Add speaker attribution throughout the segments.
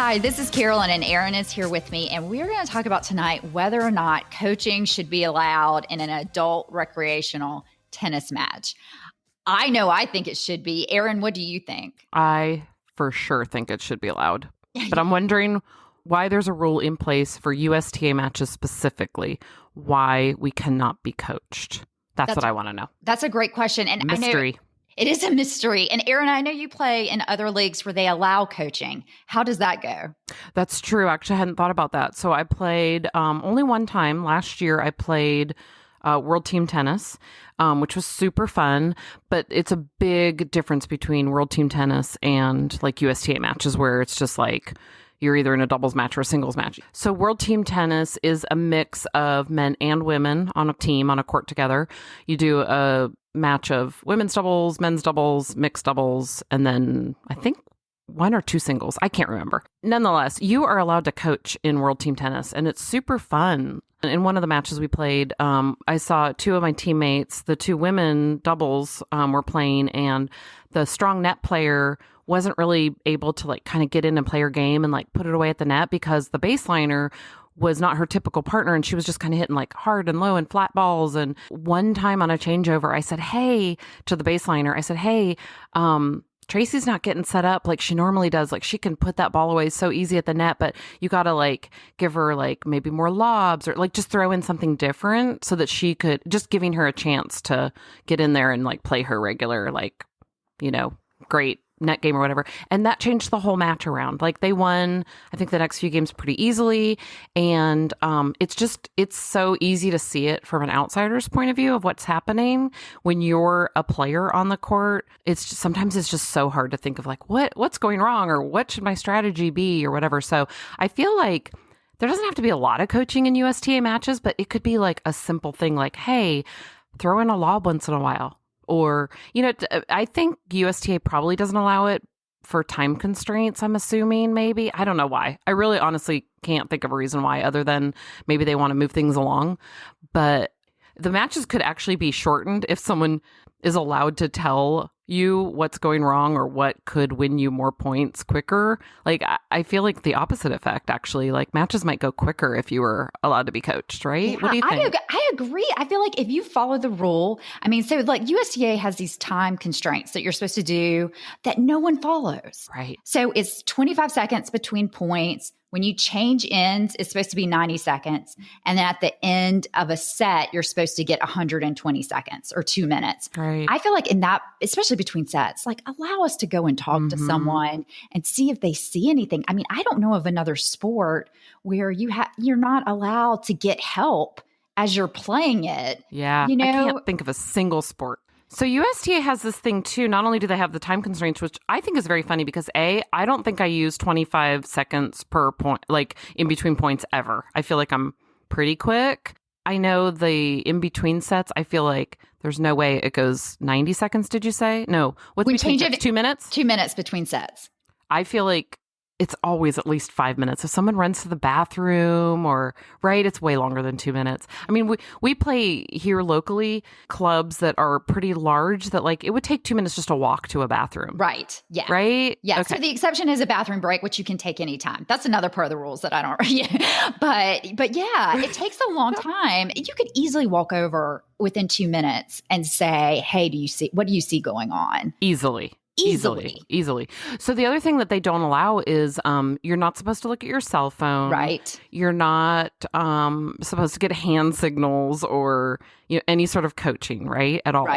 Speaker 1: Hi, this is Carolyn, and Erin is here with me, and we're going to talk about tonight whether or not coaching should be allowed in an adult recreational tennis match. I know I think it should be. Erin, what do you think?
Speaker 2: I for sure think it should be allowed. But I'm wondering why there's a rule in place for USTA matches specifically, why we cannot be coached. That's what I want to know.
Speaker 1: That's a great question. And
Speaker 2: Mystery.
Speaker 1: I know it is a mystery. And Erin, I know you play in other leagues where they allow coaching. How does that go?
Speaker 2: That's true. Actually, I hadn't thought about that. So I played only one time. Last year, I played World Team Tennis, which was super fun. But it's a big difference between World Team Tennis and like USTA matches where it's just like you're either in a doubles match or a singles match. So World Team Tennis is a mix of men and women on a team, on a court together. You do a match of women's doubles, men's doubles, mixed doubles, and then I think one or two singles. I can't remember. Nonetheless, you are allowed to coach in World Team Tennis, and it's super fun. In one of the matches we played, I saw two of my teammates, the two women doubles were playing, and the strong net player wasn't really able to like kind of get in and play her game and like put it away at the net because the baseliner was not her typical partner, and she was just kind of hitting like hard and low and flat balls. And one time on a changeover, I said, hey, to the baseliner, I said, hey, Tracy's not getting set up like she normally does. Like she can put that ball away so easy at the net, but you got to like give her like maybe more lobs or like just throw in something different so that she could, just giving her a chance to get in there and like play her regular, like, you know, great net game or whatever. And that changed the whole match around. Like they won, I think the next few games pretty easily. And it's so easy to see it from an outsider's point of view of what's happening when you're a player on the court. Sometimes it's just so hard to think of like, what's going wrong or what should my strategy be or whatever. So I feel like there doesn't have to be a lot of coaching in USTA matches, but it could be like a simple thing like, hey, throw in a lob once in a while. Or, you know, I think USTA probably doesn't allow it for time constraints, I'm assuming, maybe. I don't know why. I really honestly can't think of a reason why other than maybe they want to move things along. But the matches could actually be shortened if someone is allowed to tell you what's going wrong or what could win you more points quicker. Like, I feel like the opposite effect, actually. Like, matches might go quicker if you were allowed to be coached, right?
Speaker 1: Yeah,
Speaker 2: what do you think?
Speaker 1: I agree. I feel like if you follow the rule, I mean, so like USDA has these time constraints that you're supposed to do that no one follows.
Speaker 2: Right.
Speaker 1: So it's 25 seconds between points. When you change ends, it's supposed to be 90 seconds. And then at the end of a set, you're supposed to get 120 seconds or 2 minutes.
Speaker 2: Right.
Speaker 1: I feel like in that, especially between sets, like allow us to go and talk to someone and see if they see anything. I mean, I don't know of another sport where you're not allowed to get help as you're playing it.
Speaker 2: Yeah.
Speaker 1: You know?
Speaker 2: I can't think of a single sport. So USTA has this thing too. Not only do they have the time constraints, which I think is very funny because I don't think I use 25 seconds per point, like in between points ever. I feel like I'm pretty quick. I know the in between sets, I feel like there's no way it goes 90 seconds. Did you say? No. What's between sets? 2 minutes?
Speaker 1: 2 minutes between sets.
Speaker 2: I feel like it's always at least 5 minutes. If someone runs to the bathroom right, it's way longer than 2 minutes. I mean, we play here locally clubs that are pretty large that like it would take 2 minutes just to walk to a bathroom.
Speaker 1: Right. Yeah.
Speaker 2: Right?
Speaker 1: Yeah.
Speaker 2: Okay.
Speaker 1: So the exception is a bathroom break, which you can take anytime. That's another part of the rules that I don't, yeah. But yeah, it takes a long time. You could easily walk over within 2 minutes and say, hey, what do you see going on?
Speaker 2: Easily. So the other thing that they don't allow is you're not supposed to look at your cell phone.
Speaker 1: Right.
Speaker 2: You're not supposed to get hand signals or any sort of coaching, right? At all.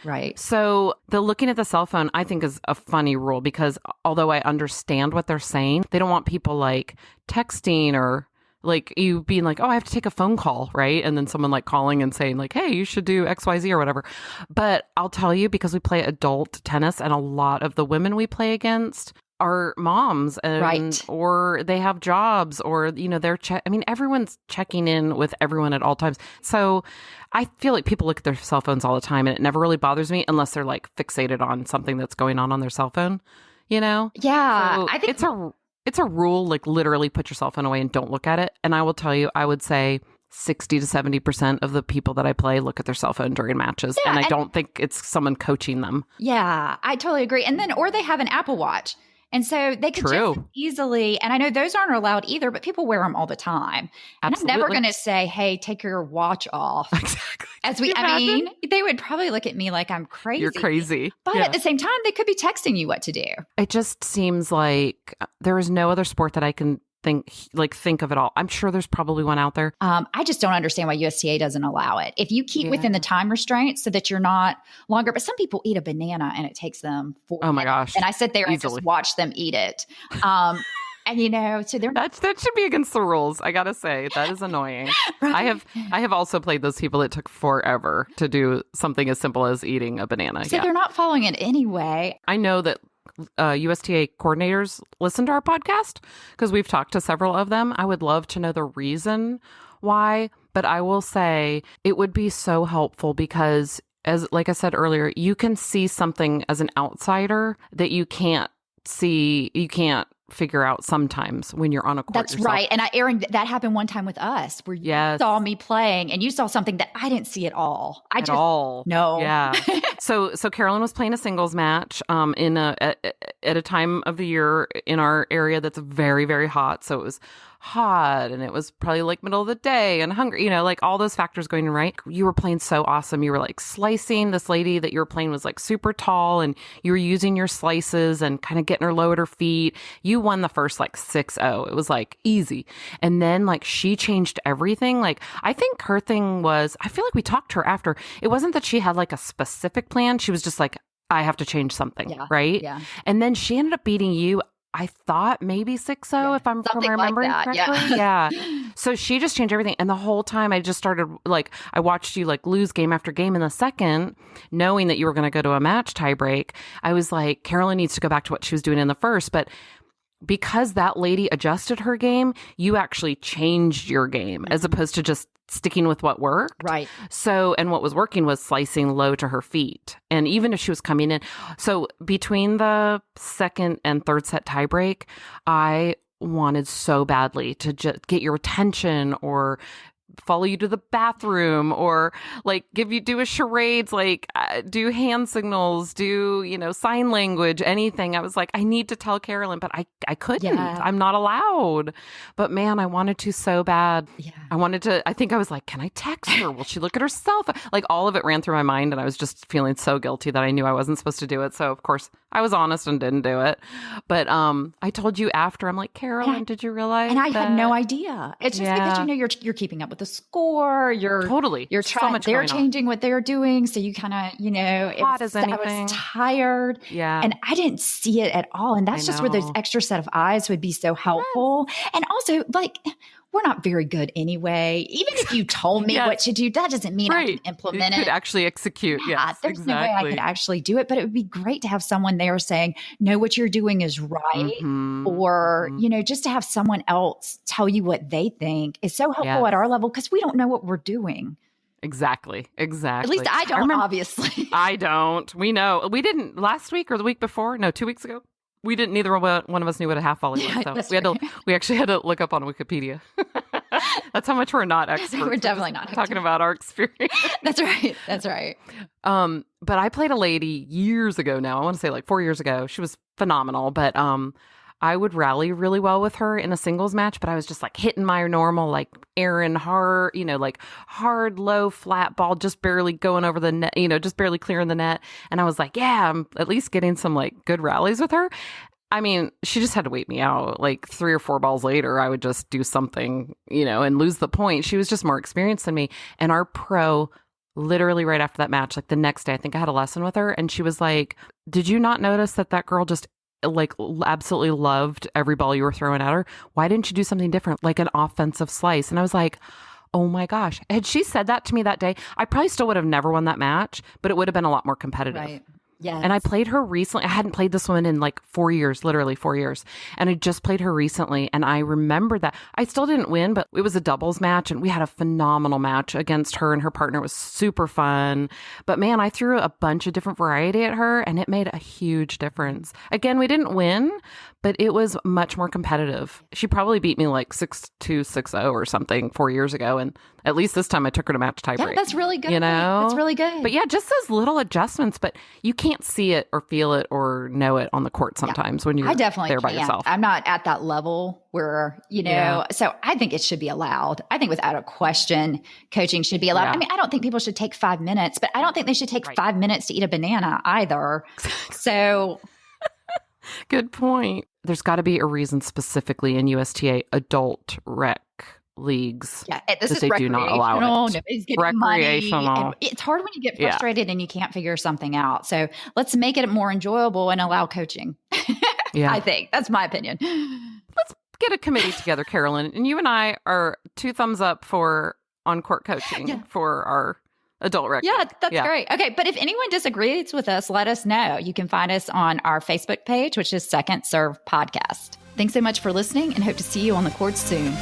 Speaker 1: Right.
Speaker 2: So the looking at the cell phone, I think, is a funny rule because although I understand what they're saying, they don't want people like texting or like you being like, oh, I have to take a phone call, right? And then someone like calling and saying like, hey, you should do XYZ or whatever. But I'll tell you, because we play adult tennis and a lot of the women we play against are moms or they have jobs or, they're everyone's checking in with everyone at all times. So I feel like people look at their cell phones all the time and it never really bothers me unless they're like fixated on something that's going on their cell phone, Yeah.
Speaker 1: So
Speaker 2: I think it's a rule, like literally put your cell phone away and don't look at it. And I will tell you, I would say 60 to 70% of the people that I play look at their cell phone during matches. Yeah, and I don't think it's someone coaching them.
Speaker 1: Yeah, I totally agree. And then, or they have an Apple Watch. And so they could just easily, and I know those aren't allowed either, but people wear them all the time. And
Speaker 2: Absolutely.
Speaker 1: I'm never going to say, hey, take your watch off.
Speaker 2: Exactly.
Speaker 1: I mean, they would probably look at me like I'm crazy.
Speaker 2: You're crazy.
Speaker 1: But at the same time, they could be texting you what to do.
Speaker 2: It just seems like there is no other sport that I can think of it all. I'm sure there's probably one out there.
Speaker 1: I just don't understand why USTA doesn't allow it. If you keep within the time restraints so that you're not longer, but some people eat a banana and it takes them 4 minutes.
Speaker 2: Oh my gosh.
Speaker 1: And I sit there and just watch them eat it. And so they're
Speaker 2: that should be against the rules. I gotta say that is annoying. Right? I have also played those people that took forever to do something as simple as eating a banana.
Speaker 1: So they're not following it anyway.
Speaker 2: I know that USTA coordinators listen to our podcast because we've talked to several of them. I would love to know the reason why, but I will say it would be so helpful because, like I said earlier, you can see something as an outsider that you can't figure out sometimes when you're on a court.
Speaker 1: That's
Speaker 2: yourself.
Speaker 1: right. And Erin, that happened one time with us where you saw me playing and you saw something that I didn't see at all. No.
Speaker 2: Yeah. So Carolyn was playing a singles match at a time of the year in our area that's very, very hot. So it was hot and it was probably like middle of the day and hungry, like all those factors going in, right? You were playing so awesome. You were like slicing. This lady that you were playing was like super tall and you were using your slices and kind of getting her low at her feet. You won the first like 6-0. It was like easy. And then like she changed everything. Like I think her thing was, I feel like we talked to her after. It wasn't that she had like a specific plan. She was just like, I have to change something, right? Yeah. And then she ended up beating you. I thought maybe 6-0 if I'm remembering correctly. Yeah. So she just changed everything. And the whole time I just started I watched you lose game after game in the second, knowing that you were going to go to a match tiebreak. I was like, Carolyn needs to go back to what she was doing in the first. But because that lady adjusted her game, you actually changed your game as opposed to just sticking with what worked.
Speaker 1: Right.
Speaker 2: So, and what was working was slicing low to her feet. And even if she was coming in. So between the second and third set tiebreak, I wanted so badly to just get your attention or follow you to the bathroom or do a charades, do hand signals, do, sign language, anything. I was like, I need to tell Carolyn, but I couldn't. Yeah. I'm not allowed. But man, I wanted to so bad. Yeah. I think I was like, can I text her? Will she look at herself? All of it ran through my mind and I was just feeling so guilty that I knew I wasn't supposed to do it. So of course I was honest and didn't do it. But I told you after, I'm like, Carolyn, did you realize?
Speaker 1: And I had no idea. It's just because you're keeping up with the score. You're trying. So they're changing what they're doing, so you kind of
Speaker 2: hot as anything.
Speaker 1: I was tired.
Speaker 2: Yeah,
Speaker 1: and I didn't see it at all. And that's just where those extra set of eyes would be so helpful. Yes. And also, we're not very good anyway. Even if you told me what to do, that doesn't mean I can implement it.
Speaker 2: You could actually execute.
Speaker 1: Yeah, there's no way I could actually do it. But it would be great to have someone there saying, no, what you're doing is right. Or, just to have someone else tell you what they think is so helpful at our level because we don't know what we're doing.
Speaker 2: Exactly.
Speaker 1: At least I don't, obviously.
Speaker 2: I don't. We know. We didn't last week or the week before. No, 2 weeks ago. We didn't. Neither one of us knew what a half volley was. So we actually had to look up on Wikipedia. That's how much we're not experts.
Speaker 1: We're definitely not
Speaker 2: talking about our experience.
Speaker 1: That's right.
Speaker 2: But I played a lady years ago now. I want to say 4 years ago. She was phenomenal, but I would rally really well with her in a singles match, but I was just hitting my normal, Erin hard, hard, low, flat ball, just barely going over the net, just barely clearing the net. And I was like, yeah, I'm at least getting some good rallies with her. I mean, she just had to wait me out. 3 or 4 balls later, I would just do something, and lose the point. She was just more experienced than me. And our pro, literally right after that match, the next day, I think I had a lesson with her. And she was like, did you not notice that girl just absolutely loved every ball you were throwing at her? Why didn't you do something different, like an offensive slice? And I was like, oh my gosh. Had she said that to me that day, I probably still would have never won that match, but it would have been a lot more competitive.
Speaker 1: Right. Yes.
Speaker 2: And I played her recently. I hadn't played this woman in 4 years, literally 4 years. And I just played her recently. And I remember that I still didn't win, but it was a doubles match. And we had a phenomenal match against her and her partner. It was super fun. But man, I threw a bunch of different variety at her and it made a huge difference. Again, we didn't win, but it was much more competitive. She probably beat me 6-2, 6-0 or something 4 years ago. And at least this time I took her to match tiebreak.
Speaker 1: Yeah, that's really good.
Speaker 2: That's
Speaker 1: really good.
Speaker 2: But yeah, just those little adjustments. But you can't can't see it or feel it or know it on the court sometimes when you're
Speaker 1: I definitely
Speaker 2: there by
Speaker 1: can't.
Speaker 2: yourself.
Speaker 1: I'm not at that level where, so I think it should be allowed. I think without a question, coaching should be allowed.
Speaker 2: Yeah.
Speaker 1: I mean, I don't think people should take 5 minutes, but I don't think they should take 5 minutes to eat a banana either. So
Speaker 2: good point. There's got to be a reason specifically in USTA adult rec leagues.
Speaker 1: Yeah, this is
Speaker 2: they do not allow it.
Speaker 1: Nobody's getting
Speaker 2: Recreational.
Speaker 1: money. It's hard when you get frustrated and you can't figure something out. So let's make it more enjoyable and allow coaching.
Speaker 2: Yeah.
Speaker 1: I think that's my opinion.
Speaker 2: Let's get a committee together, Carolyn, and you and I are 2 thumbs up for on-court coaching for our adult rec.
Speaker 1: Yeah, that's great. Okay, but if anyone disagrees with us, let us know. You can find us on our Facebook page, which is Second Serve Podcast. Thanks so much for listening and hope to see you on the court soon.